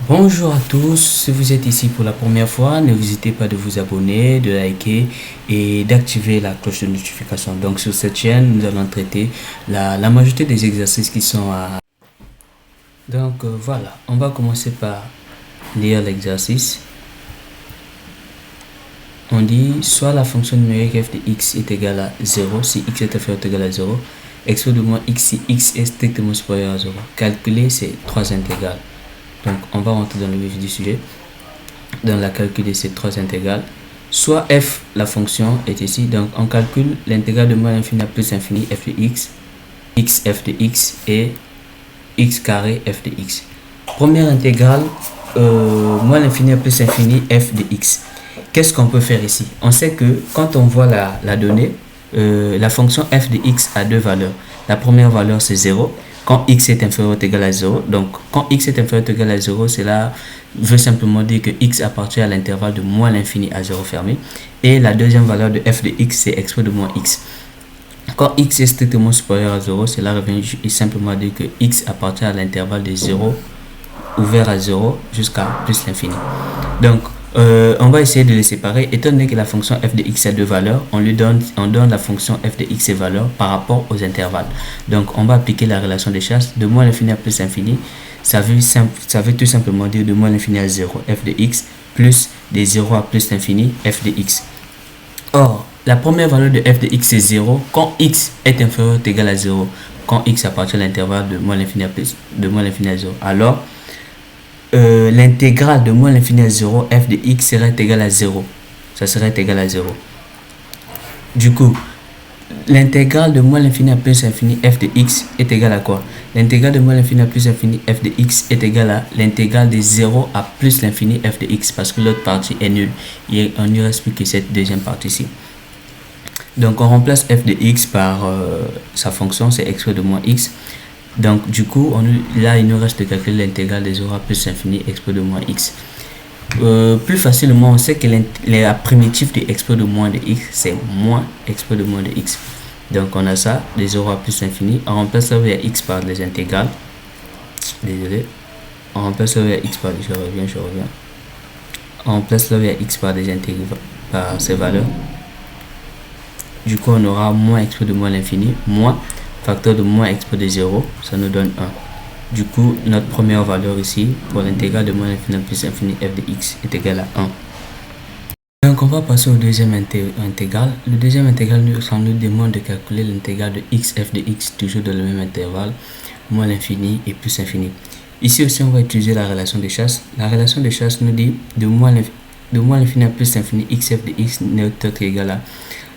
Bonjour à tous, si vous êtes ici pour la première fois, n'hésitez pas de vous abonner, de liker et d'activer la cloche de notification. Donc sur cette chaîne, nous allons traiter la majorité des exercices qui sont à... Donc voilà, on va commencer par lire l'exercice. On dit soit la fonction numérique f de x est égale à 0 si x est inférieur ou égal à 0, expose de moins x si x est strictement supérieur à 0. Calculer ces trois intégrales. Donc on va rentrer dans le vif du sujet. Dans la calculer ces trois intégrales. Soit f, la fonction est ici. Donc on calcule l'intégrale de moins l'infini à plus l'infini f de x f de x et x carré f de x. Première intégrale, moins l'infini à plus l'infini f de x. Qu'est-ce qu'on peut faire ici? On sait que quand on voit la donnée, la fonction f de x a deux valeurs. La première valeur c'est 0 quand x est inférieur ou égal à 0. Donc quand x est inférieur ou égal à 0, cela veut simplement dire que x appartient à l'intervalle de moins l'infini à 0 fermé. Et la deuxième valeur de f de x c'est exposé de moins x. Quand x est strictement supérieur à 0, cela revient simplement à dire que x appartient à l'intervalle de 0 ouvert à 0 jusqu'à plus l'infini. Donc on va essayer de les séparer. Étant donné que la fonction f de x a deux valeurs, on donne la fonction f de x et valeurs par rapport aux intervalles. Donc on va appliquer la relation des chasses de moins l'infini à plus l'infini. Ça veut tout simplement dire de moins l'infini à 0 f de x plus de 0 à plus l'infini f de x. Or, la première valeur de f de x est 0 quand x est inférieur ou égal à 0. Quand x appartient à l'intervalle de moins l'infini à 0. Alors, l'intégrale de moins l'infini à 0 f de x serait égal à 0. Ça serait égal à 0. Du coup, l'intégrale de moins l'infini à plus l'infini f de x est égal à quoi? L'intégrale de moins l'infini à plus l'infini f de x est égal à l'intégrale de 0 à plus l'infini f de x parce que l'autre partie est nulle. On ne reste plus que cette deuxième partie-ci. Donc on remplace f de x par sa fonction, c'est exposé de moins x. Donc du coup, là il nous reste de calculer l'intégrale de 0 à plus l'infini exposé de moins x. Plus facilement, on sait que la primitive de exposé de moins de x, c'est moins exposé de moins de x. Donc on a ça, de 0 à plus l'infini. On remplace là où il y a x par des intégrales. Désolé. On remplace là où il y a x par... Je reviens. On remplace là où il y a x par des intégrales, par ces valeurs. Du coup, on aura moins exposé de moins l'infini, moins facteur de moins exposé de 0, ça nous donne 1. Du coup, notre première valeur ici, pour l'intégrale de moins l'infini plus l'infini f de x est égal à 1. Donc, on va passer au deuxième intégral. Le deuxième intégral nous demande de calculer l'intégrale de x f de x, toujours dans le même intervalle, moins l'infini et plus l'infini. Ici aussi, on va utiliser la relation des chasses. La relation des chasses nous dit de moins l'infini à plus l'infini x f de x n'est autre égal à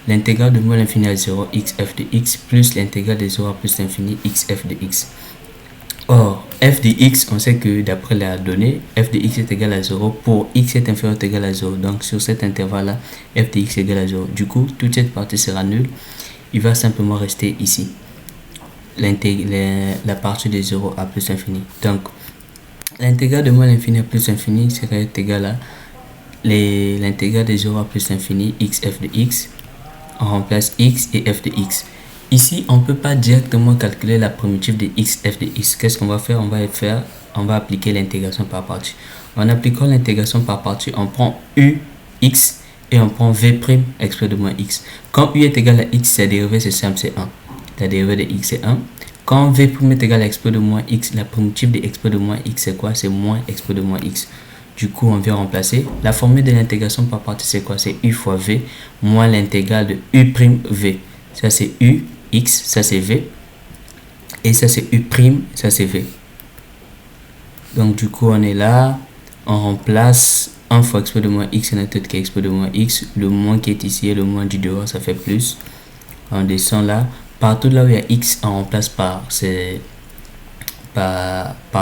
l'intégrale de moins l'infini à 0 x f de x plus l'intégrale de 0 à plus l'infini x f de x. Or, f de x, on sait que d'après la donnée, f de x est égal à 0 pour x est inférieur ou égal à 0. Donc, sur cet intervalle-là, f de x est égal à 0. Du coup, toute cette partie sera nulle. Il va simplement rester ici. La partie de 0 à plus l'infini. Donc, l'intégrale de moins l'infini à plus l'infini serait égal à l'intégrale de 0 à plus l'infini x f de x. On remplace x et f de x. Ici, on ne peut pas directement calculer la primitive de x f de x. Qu'est-ce qu'on va faire? On va appliquer l'intégration par partie. En appliquant l'intégration par partie, on prend u x et on prend v' exposé de moins x. Quand u est égal à x, sa dérivée c'est simple, c'est 1. La dérivée de x c'est 1. Quand v' est égal à exposé de moins x, la primitive de exposé de moins x c'est quoi? C'est moins exposé de moins x. Du coup, on vient remplacer. La formule de l'intégration par partie, c'est quoi? C'est u fois v moins l'intégrale de u' v. Ça, c'est u, x, ça, c'est v. Et ça, c'est u', ça, c'est v. Donc, du coup, on est là. On remplace 1 fois exposé de moins x, et notre tête qui est exposé de moins x. Le moins qui est ici et le moins du dehors, ça fait plus. On descend là. Partout là où il y a x, on remplace par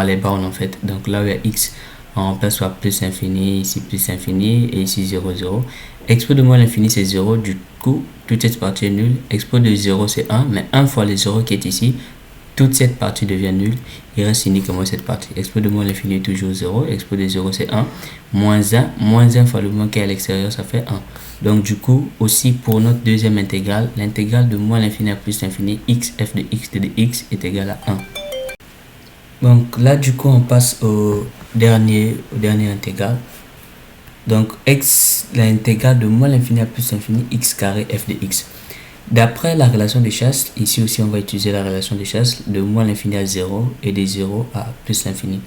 les bornes, en fait. Donc, là où il y a x, on remplace par plus infini, ici plus infini, et ici 0, 0. Expo de moins l'infini, c'est 0. Du coup, toute cette partie est nulle. Expo de 0, c'est 1. Mais 1 fois le 0 qui est ici, toute cette partie devient nulle. Il reste uniquement cette partie. Expo de moins l'infini est toujours 0. Expo de 0, c'est 1. Moins 1. Moins 1 fois le moins qui est à l'extérieur, ça fait 1. Donc, du coup, aussi pour notre deuxième intégrale, l'intégrale de moins l'infini à plus l'infini, x f de x est égal à 1. Donc, là, du coup, on passe dernier intégral. Donc x, l'intégrale de moins l'infini à plus l'infini x carré f de x. D'après la relation de chasse, ici aussi on va utiliser la relation de chasse de moins l'infini à 0 et de 0 à plus l'infini.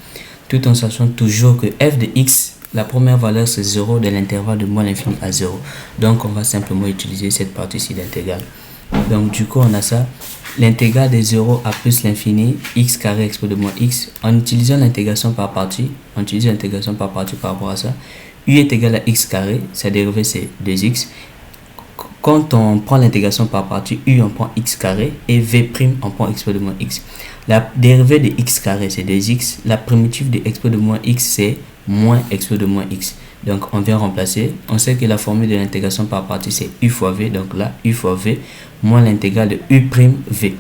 Tout en sachant toujours que f de x, la première valeur c'est 0 de l'intervalle de moins l'infini à 0. Donc on va simplement utiliser cette partie-ci d'intégrale. Donc du coup on a ça, l'intégrale de 0 à plus l'infini, x carré exposé de moins x, en utilisant l'intégration par partie, on utilise l'intégration par partie par rapport à ça. U est égal à x carré, sa dérivée c'est 2x. Quand on prend l'intégration par partie, U on prend x carré et V' on prend exposé de moins x. La dérivée de x carré c'est 2x, la primitive de exposé de moins x c'est moins exposé de moins x. Donc on vient remplacer, on sait que la formule de l'intégration par partie c'est U fois V, donc là U fois V moins l'intégrale de U' V.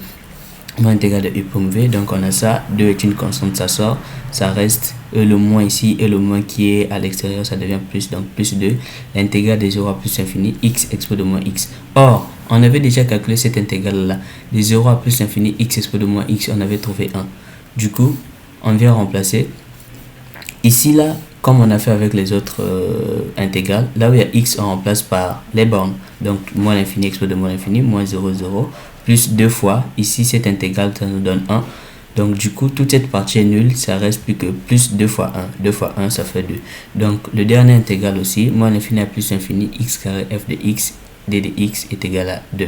Moins l'intégrale de U''V, donc on a ça, 2 est une constante, ça sort, ça reste le moins ici et le moins qui est à l'extérieur, ça devient plus, donc plus 2, l'intégrale de 0 à plus l'infini, x exposé de moins x. Or, on avait déjà calculé cette intégrale là, de 0 à plus l'infini, x exposé de moins x, on avait trouvé 1. Du coup, on vient remplacer, ici là, comme on a fait avec les autres intégrales, là où il y a x, on remplace par les bornes, donc moins l'infini exposé de moins l'infini, moins 0, 0, plus 2 fois, ici cette intégrale ça nous donne 1, donc du coup toute cette partie est nulle, ça reste plus que plus 2 fois 1, 2 fois 1 ça fait 2, donc le dernier intégral aussi, moins l'infini à plus l'infini, x carré f de x, d de x est égal à 2.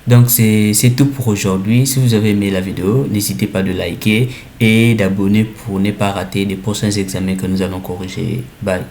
Donc c'est tout pour aujourd'hui. Si vous avez aimé la vidéo, n'hésitez pas de liker et d'abonner pour ne pas rater les prochains examens que nous allons corriger. Bye.